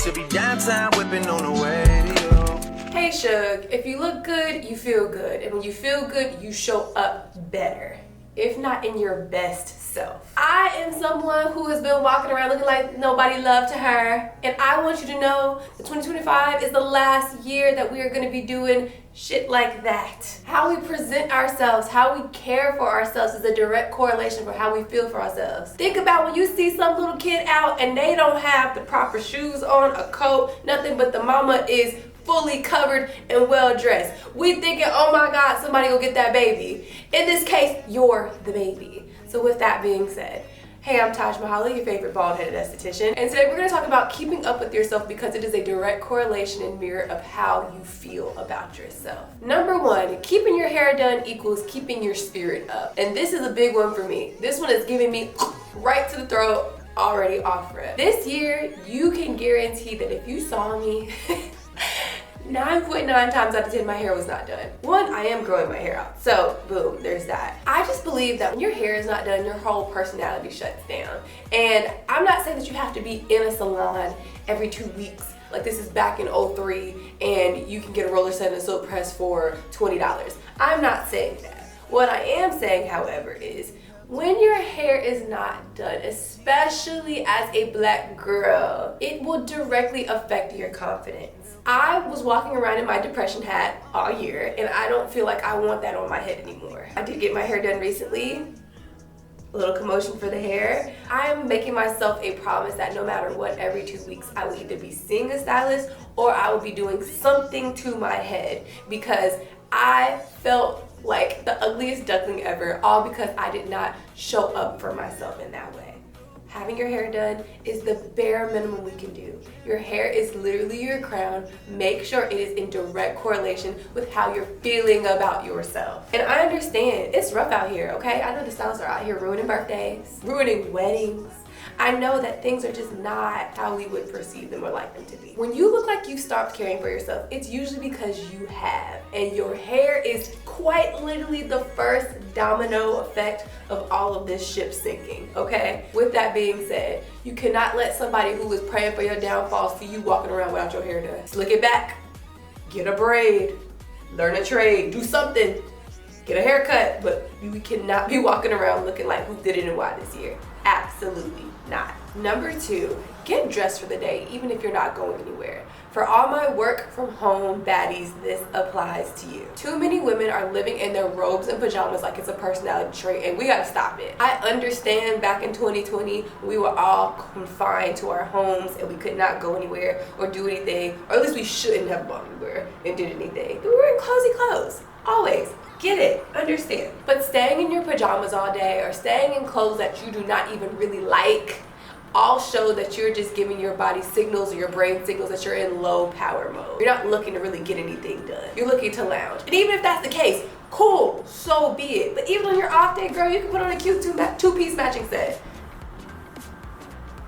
She'll be downtown whipping on the radio. Hey Shug, if you look good, you feel good. And when you feel good, you show up better, if not in your best self. I am someone who has been walking around looking like nobody loved her. And I want you to know that 2025 is the last year that we are going to be doing shit like that. How we present ourselves, how we care for ourselves is a direct correlation for how we feel for ourselves. Think about when you see some little kid out and they don't have the proper shoes on, a coat, nothing, but the mama is fully covered and well dressed. We thinking, oh my God, somebody go get that baby. In this case, you're the baby. So with that being said, hey, I'm Taj Mahali, your favorite bald-headed esthetician, and today we're going to talk about keeping up with yourself because it is a direct correlation and mirror of how you feel about yourself. Number one, keeping your hair done equals keeping your spirit up. And this is a big one for me. This one is giving me right to the throat, already off rip. This year, you can guarantee that if you saw me, 9.9 times out of 10 my hair was not done. One, I am growing my hair out, so boom, there's that. I just believe that when your hair is not done, your whole personality shuts down. And I'm not saying that you have to be in a salon every 2 weeks, like this is back in 03 and you can get a roller set and a silk press for $20. I'm not saying that. What I am saying, however, is when your hair is not done, especially as a black girl, it will directly affect your confidence. I was walking around in my depression hat all year and I don't feel like I want that on my head anymore. I did get my hair done recently. A little commotion for the hair. I am making myself a promise that no matter what, every 2 weeks I will either be seeing a stylist or I will be doing something to my head because I felt like the ugliest duckling ever, all because I did not show up for myself in that way. Having your hair done is the bare minimum we can do. Your hair is literally your crown. Make sure it is in direct correlation with how you're feeling about yourself. And I understand, it's rough out here, okay? I know the stylists are out here ruining birthdays, ruining weddings. I know that things are just not how we would perceive them or like them to be. When you look like you stopped caring for yourself, it's usually because you have. And your hair is quite literally the first domino effect of all of this ship sinking, okay? With that being said, you cannot let somebody who is praying for your downfall see you walking around without your hair done. Slick it back, get a braid, learn a trade, do something, get a haircut, but you cannot be walking around looking like who did it and why this year. Absolutely not. Number two, get dressed for the day, even if you're not going anywhere. For all my work from home baddies, this applies to you. Too many women are living in their robes and pajamas like it's a personality trait, and we gotta stop it. I understand back in 2020, we were all confined to our homes and we could not go anywhere or do anything, or at least we shouldn't have gone anywhere and did anything. But we were in cozy clothes, always. Get it, understand. But staying in your pajamas all day or staying in clothes that you do not even really like all show that you're just giving your body signals or your brain signals that you're in low power mode. You're not looking to really get anything done. You're looking to lounge. And even if that's the case, cool, so be it. But even on your off day, girl, you can put on a cute two-piece matching set.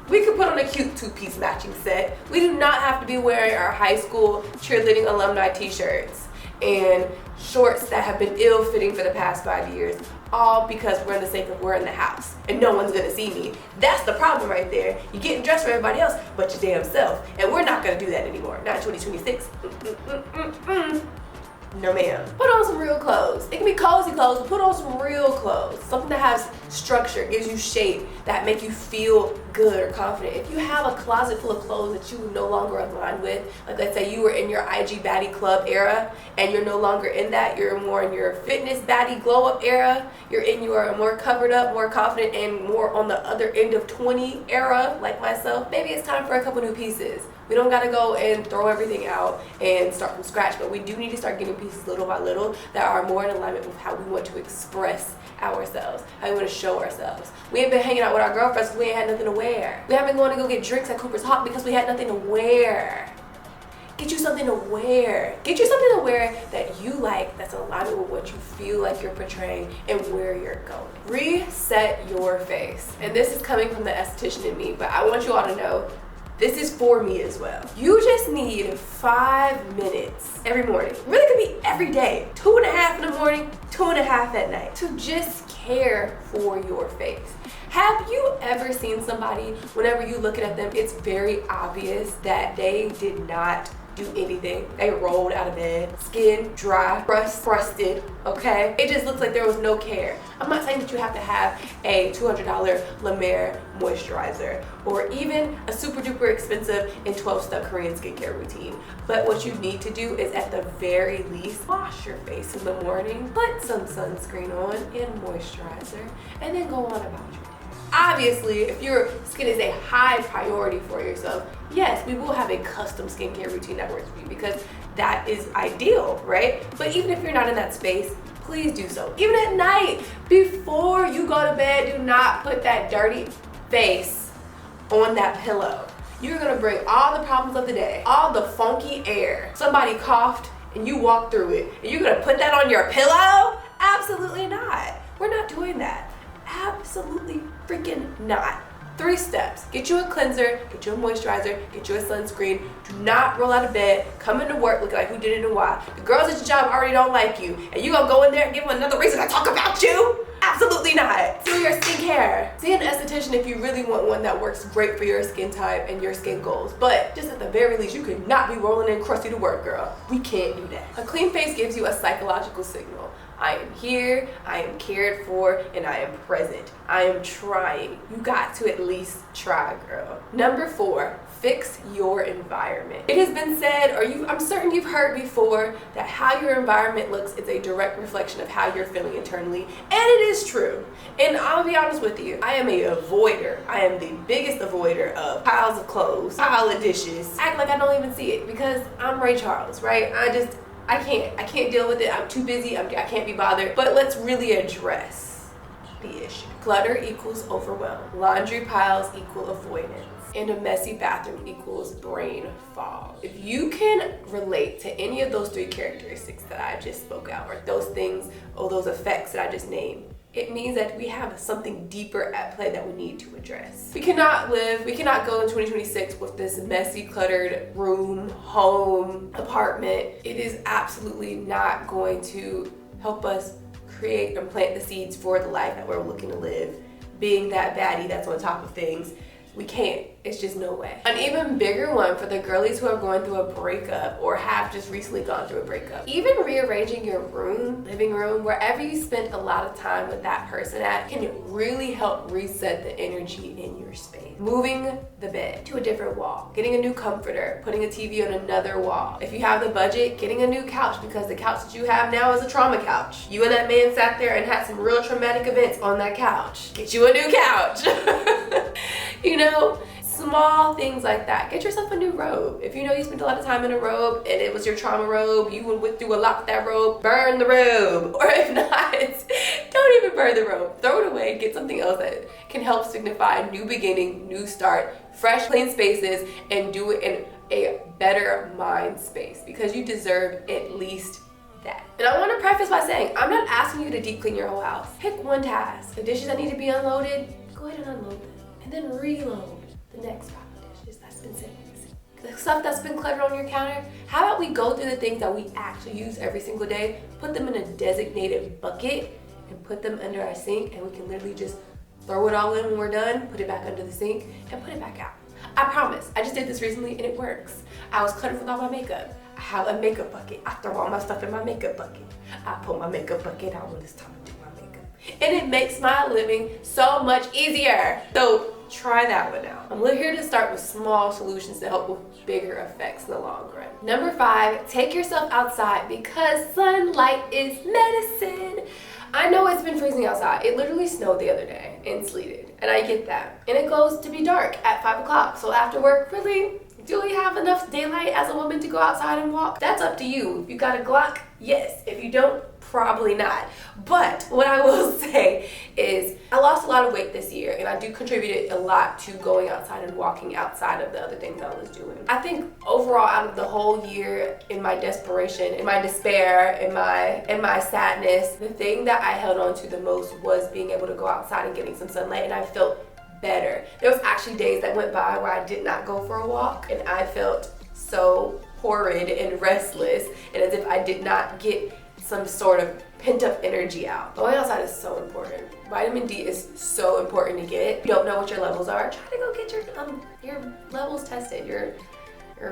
We could put on a cute two-piece matching set. We do not have to be wearing our high school cheerleading alumni t-shirts and shorts that have been ill-fitting for the past 5 years, all because we're in the sake of we're in the house and no one's gonna see me. That's the problem right there. You're getting dressed for everybody else but your damn self, and we're not gonna do that anymore. Not in 2026. No ma'am. Put on some real clothes. It can be cozy clothes, but put on some real clothes. Something that has structure, gives you shape, that make you feel good or confident. If you have a closet full of clothes that you no longer align with, like let's say you were in your IG baddie club era and you're no longer in that, you're more in your fitness baddie glow up era, you're in your more covered up, more confident, and more on the other end of 20 era, like myself, maybe it's time for a couple new pieces. We don't gotta go and throw everything out and start from scratch, but we do need to start getting pieces little by little that are more in alignment with how we want to express ourselves, how we want to show ourselves. We ain't been hanging out with our girlfriends because we ain't had nothing to wear. We haven't been going to go get drinks at Cooper's Hawk because we had nothing to wear. Get you something to wear. Get you something to wear that you like, that's in alignment with what you feel like you're portraying and where you're going. Reset your face. And this is coming from the esthetician in me, but I want you all to know this is for me as well. You just need 5 minutes every morning. Really could be every day. 2.5 in the morning, 2.5 at night. To just care for your face. Have you ever seen somebody, whenever you look at them, it's very obvious that they did not do anything. They rolled out of bed, skin dry, crusted, okay? It just looks like there was no care. I'm not saying that you have to have a $200 La Mer moisturizer or even a super duper expensive and 12-step Korean skincare routine. But what you need to do is at the very least wash your face in the morning, put some sunscreen on and moisturizer, and then go on about your day. Obviously, if your skin is a high priority for yourself, yes, we will have a custom skincare routine that works for you because that is ideal, right? But even if you're not in that space, please do so. Even at night, before you go to bed, do not put that dirty face on that pillow. You're gonna bring all the problems of the day, all the funky air. Somebody coughed and you walked through it, and you're gonna put that on your pillow? Absolutely not. We're not doing that. Absolutely freaking not. 3 steps. Get you a cleanser, get you a moisturizer, get you a sunscreen. Do not roll out of bed, come into work looking like who did it and why. The girls at your job already don't like you, and you gonna go in there and give them another reason to talk about you? Absolutely not. Do your skincare. See an esthetician if you really want one that works great for your skin type and your skin goals. But just at the very least, you could not be rolling in crusty to work, girl. We can't do that. A clean face gives you a psychological signal. I am here, I am cared for, and I am present. I am trying. You got to at least try, girl. Number 4, fix your environment. It has been said, or I'm certain you've heard before, that how your environment looks is a direct reflection of how you're feeling internally, and it is true. And I'll be honest with you, I am a avoider. I am the biggest avoider of piles of clothes, pile of dishes. Act like I don't even see it because I'm Ray Charles, right? I can't deal with it. I'm too busy. I can't be bothered. But let's really address the issue. Clutter equals overwhelm. Laundry piles equal avoidance. And a messy bathroom equals brain fog. If you can relate to any of those 3 characteristics that I just spoke out, or those things, or those effects that I just named, it means that we have something deeper at play that we need to address. We cannot go in 2026 with this messy, cluttered room, home, apartment. It is absolutely not going to help us create and plant the seeds for the life that we're looking to live. Being that baddie that's on top of things, we can't. It's just no way. An even bigger one for the girlies who are going through a breakup or have just recently gone through a breakup. Even rearranging your room, living room, wherever you spent a lot of time with that person at can really help reset the energy in your space. Moving the bed to a different wall, getting a new comforter, putting a TV on another wall. If you have the budget, getting a new couch because the couch that you have now is a trauma couch. You and that man sat there and had some real traumatic events on that couch. Get you a new couch. You know, small things like that. Get yourself a new robe. If you know you spent a lot of time in a robe and it was your trauma robe, you went through a lot with that robe, burn the robe. Or if not, don't even burn the robe. Throw it away, get something else that can help signify a new beginning, new start, fresh, clean spaces, and do it in a better mind space because you deserve at least that. And I want to preface by saying, I'm not asking you to deep clean your whole house. Pick one task. The dishes that need to be unloaded, go ahead and unload them. And then reload the next 5 dishes that's been sitting in the sink. The stuff that's been cluttered on your counter, how about we go through the things that we actually use every single day, put them in a designated bucket, and put them under our sink, and we can literally just throw it all in when we're done, put it back under the sink, and put it back out. I promise, I just did this recently and it works. I was cluttered with all my makeup. I have a makeup bucket. I throw all my stuff in my makeup bucket. I pull my makeup bucket out when it's time to do my makeup. And it makes my living so much easier. So try that one out. I'm here to start with small solutions to help with bigger effects in the long run. Number 5, take yourself outside because sunlight is medicine. I know it's been freezing outside. It literally snowed the other day and sleeted, and I get that. And it goes to be dark at 5 o'clock. So after work, really, do we have enough daylight as a woman to go outside and walk? That's up to you. If you got a Glock, yes. If you don't, probably not. But what I will say is I lost a lot of weight this year, and I do contribute a lot to going outside and walking outside of the other things I was doing. I think overall out of the whole year, in my desperation, in my despair, in my sadness, the thing that I held on to the most was being able to go outside and getting some sunlight, and I felt better. There was actually days that went by where I did not go for a walk, and I felt so horrid and restless, and as if I did not get some sort of pent up energy out. Going outside is so important. Vitamin D is so important to get. If you don't know what your levels are, try to go get your levels tested, your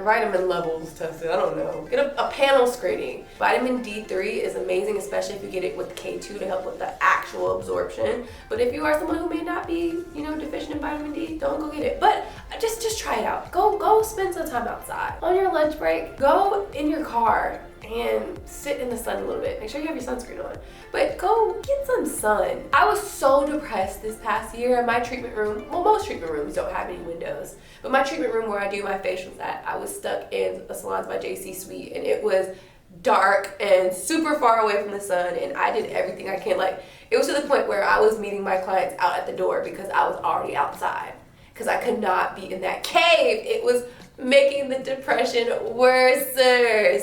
vitamin levels tested. I don't know. Get a panel screening. Vitamin D3 is amazing, especially if you get it with K2 to help with the actual absorption. But if you are someone who may not be, deficient in vitamin D, don't go get it. But just try it out. Go spend some time outside. On your lunch break, go in your car and sit in the sun a little bit. Make sure you have your sunscreen on. But go get some sun. I was so depressed this past year in my treatment room. Well, most treatment rooms don't have any windows. But my treatment room where I do my facials at, I was stuck in a Salons by JC suite, and it was dark and super far away from the sun, and I did everything I can. Like, it was to the point where I was meeting my clients out at the door because I was already outside, because I could not be in that cave. It was making the depression worse.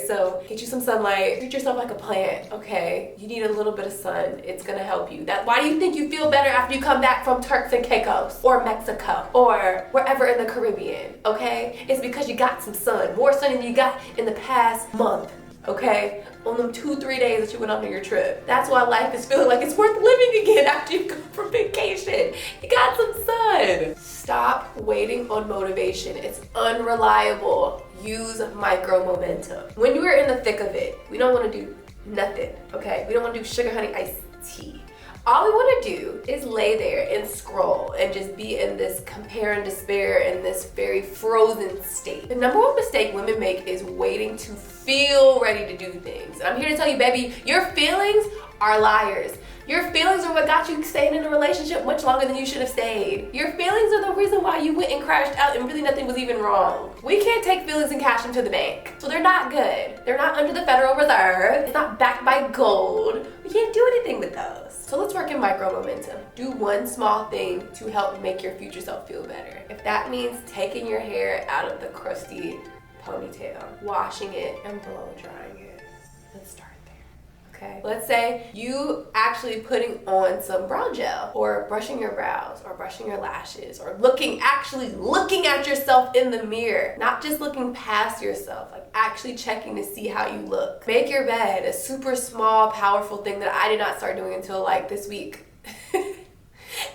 So get you some sunlight, treat yourself like a plant, okay? You need a little bit of sun. It's gonna help you. Why do you think you feel better after you come back from Turks and Caicos or Mexico or wherever in the Caribbean, okay? It's because you got some sun, more sun than you got in the past month, okay? On them 2-3 days that you went on your trip. That's why life is feeling like it's worth living again after you come from vacation. You got some sun. Stop waiting on motivation. It's unreliable. Use micro momentum. When you are in the thick of it, we don't want to do nothing, okay? We don't want to do sugar honey iced tea. All we want to do is lay there and scroll and just be in this compare and despair in this very frozen state. The number one mistake women make is waiting to feel ready to do things. And I'm here to tell you, baby, your feelings are liars. Your feelings are what got you staying in a relationship much longer than you should have stayed. Your feelings are the reason why you went and crashed out and really nothing was even wrong. We can't take feelings and cash them to the bank. So they're not good. They're not under the Federal Reserve. It's not backed by gold. We can't do anything with those. So let's work in micro momentum. Do one small thing to help make your future self feel better. If that means taking your hair out of the crusty ponytail, washing it and blow drying it, let's start. Okay. Let's say you actually putting on some brow gel, or brushing your brows, or brushing your lashes, or actually looking at yourself in the mirror, not just looking past yourself, like actually checking to see how you look. Make your bed, a super small, powerful thing that I did not start doing until like this week.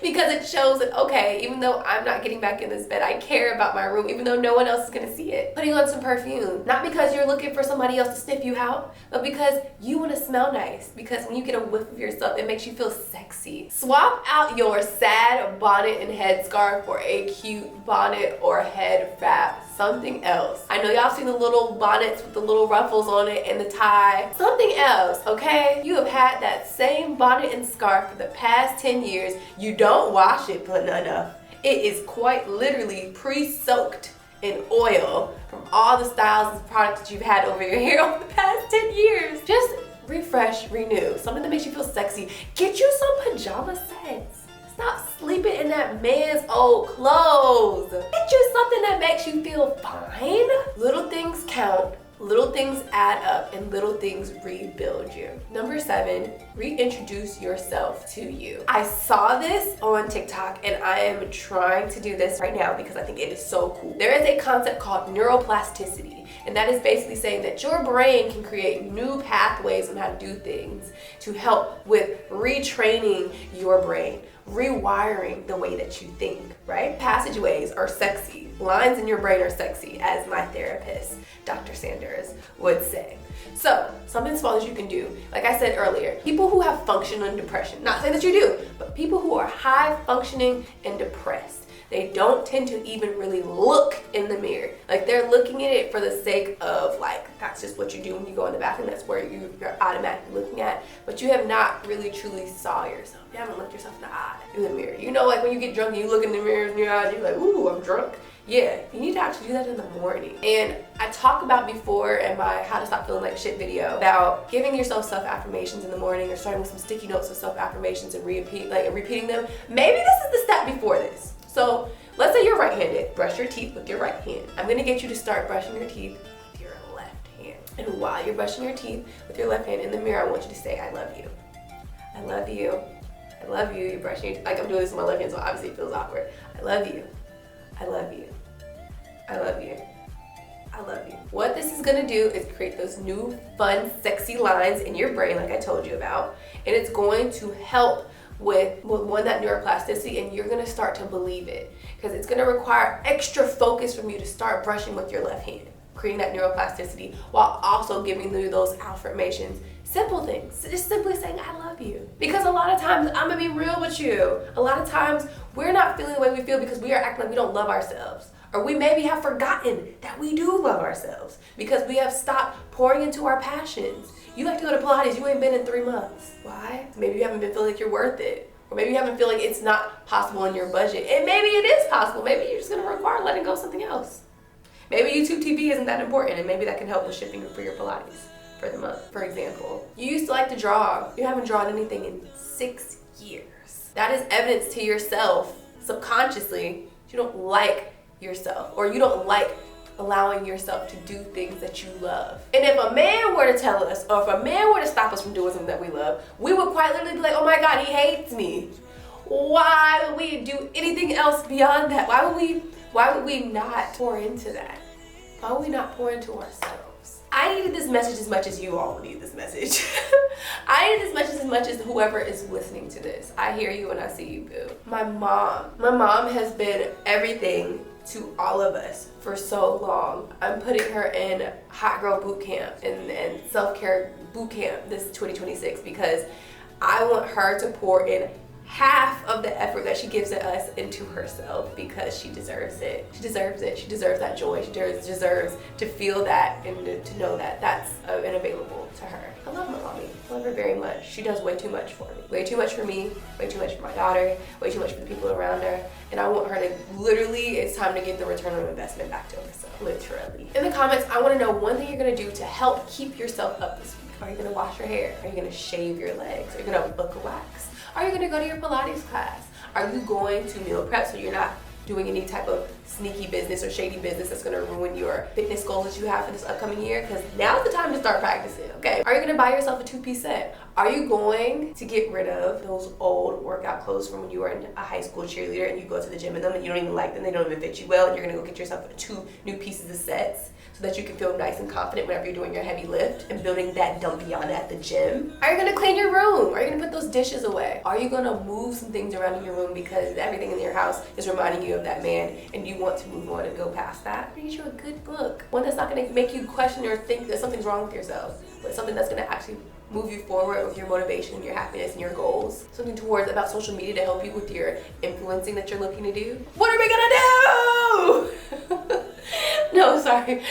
Because it shows that, okay, even though I'm not getting back in this bed, I care about my room, even though no one else is gonna see it. Putting on some perfume, not because you're looking for somebody else to sniff you out, but because you wanna smell nice. Because when you get a whiff of yourself, it makes you feel sexy. Swap out your sad bonnet and headscarf for a cute bonnet or head wrap. Something else. I know y'all seen the little bonnets with the little ruffles on it and the tie. Something else, okay? You have had that same bonnet and scarf for the past 10 years. You don't wash it but enough. It is quite literally pre-soaked in oil from all the styles and products that you've had over your hair over the past 10 years. Just refresh, renew. Something that makes you feel sexy. Get you some pajama sets. Stop sleeping in that man's old clothes. Get you something that makes you feel fine. Little things count, little things add up, and little things rebuild you. Number 7, reintroduce yourself to you. I saw this on TikTok, and I am trying to do this right now because I think it is so cool. There is a concept called neuroplasticity, and that is basically saying that your brain can create new pathways on how to do things to help with retraining your brain, rewiring the way that you think, right? Passageways are sexy. Lines in your brain are sexy, as my therapist, Dr. Sanders, would say. So, something small that you can do, like I said earlier, people who have functional depression, not saying that you do, but people who are high functioning and depressed, they don't tend to even really look in the mirror. Like, they're looking at it for the sake of, like, that's just what you do when you go in the bathroom. That's where you're automatically looking at. But you have not really truly saw yourself. You haven't looked yourself in the eye in the mirror. You know, like when you get drunk and you look in the mirror in your eyes, you're like, ooh, I'm drunk. Yeah, you need to actually do that in the morning. And I talk about before in my How to Stop Feeling Like Shit video about giving yourself self-affirmations in the morning, or starting with some sticky notes of self-affirmations and repeating them. Maybe this is the step before this. So let's say you're right-handed. Brush your teeth with your right hand. I'm gonna get you to start brushing your teeth with your left hand. And while you're brushing your teeth with your left hand in the mirror, I want you to say, I love you. I love you. I love you. You're brushing your teeth. Like, I'm doing this with my left hand, so obviously it feels awkward. I love you. I love you. I love you. I love you. What this is gonna do is create those new, fun, sexy lines in your brain, like I told you about, and it's going to help with one, that neuroplasticity, and you're gonna start to believe it, because it's gonna require extra focus from you to start brushing with your left hand, creating that neuroplasticity while also giving you those affirmations. Simple things, just simply saying I love you. Because a lot of times, I'm gonna be real with you, a lot of times we're not feeling the way we feel because we are acting like we don't love ourselves. Or we maybe have forgotten that we do love ourselves because we have stopped pouring into our passions. You like to go to Pilates, you ain't been in 3 months. Why? Maybe you haven't been feeling like you're worth it. Or maybe you haven't feel like it's not possible in your budget. And maybe it is possible. Maybe you're just gonna require letting go of something else. Maybe YouTube TV isn't that important, and maybe that can help with shifting for your Pilates for the month, for example. You used to like to draw. You haven't drawn anything in 6 years. That is evidence to yourself, subconsciously, you don't like yourself, or you don't like allowing yourself to do things that you love. And if a man were to tell us, or if a man were to stop us from doing something that we love, we would quite literally be like, oh my God, he hates me. Why would we do anything else beyond that? Why would we not pour into that? Why would we not pour into ourselves? I needed this message as much as you all need this message. I need this message as much as whoever is listening to this. I hear you and I see you, boo. My mom has been everything to all of us for so long. I'm putting her in hot girl boot camp and self-care boot camp this 2026 because I want her to pour in half of the effort that she gives to us into herself, because she deserves it. She deserves it. She deserves that joy. She deserves to feel that and to know that that's available to her. I love my mommy. I love her very much. She does way too much for me. Way too much for me, way too much for my daughter, way too much for the people around her. And I want her to literally, it's time to get the return on investment back to herself, literally. In the comments, I want to know one thing you're going to do to help keep yourself up this week. Are you going to wash your hair? Are you going to shave your legs? Are you going to book a wax? Are you going to go to your Pilates class? Are you going to meal prep so you're not doing any type of sneaky business or shady business that's going to ruin your fitness goals that you have for this upcoming year? Because now's the time to start practicing, okay? Are you going to buy yourself a 2-piece set? Are you going to get rid of those old workout clothes from when you were a high school cheerleader and you go to the gym in them and you don't even like them, they don't even fit you well, and you're going to go get yourself 2 new pieces of sets so that you can feel nice and confident whenever you're doing your heavy lift and building that dumpy on at the gym? Are you going to clean your room? Are you going to put those dishes away? Are you going to move some things around in your room because everything in your house is reminding you of that man and you want to move on and go past that? Read you a good book. One that's not going to make you question or think that something's wrong with yourself, but something that's going to actually move you forward with your motivation, your happiness, and your goals. Something towards about social media to help you with your influencing that you're looking to do. What are we gonna do? No, sorry.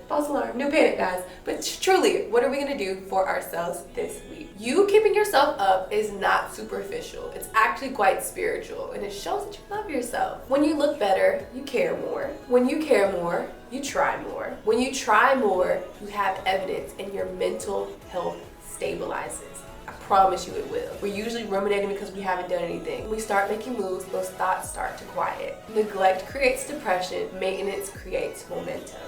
False alarm, no panic, guys. But truly, what are we gonna do for ourselves this week? You keeping yourself up is not superficial. It's actually quite spiritual, and it shows that you love yourself. When you look better, you care more. When you care more, you try more. When you try more, you have evidence, and your mental health stabilizes. I promise you it will. We're usually ruminating because we haven't done anything. When we start making moves, those thoughts start to quiet. Neglect creates depression. Maintenance creates momentum.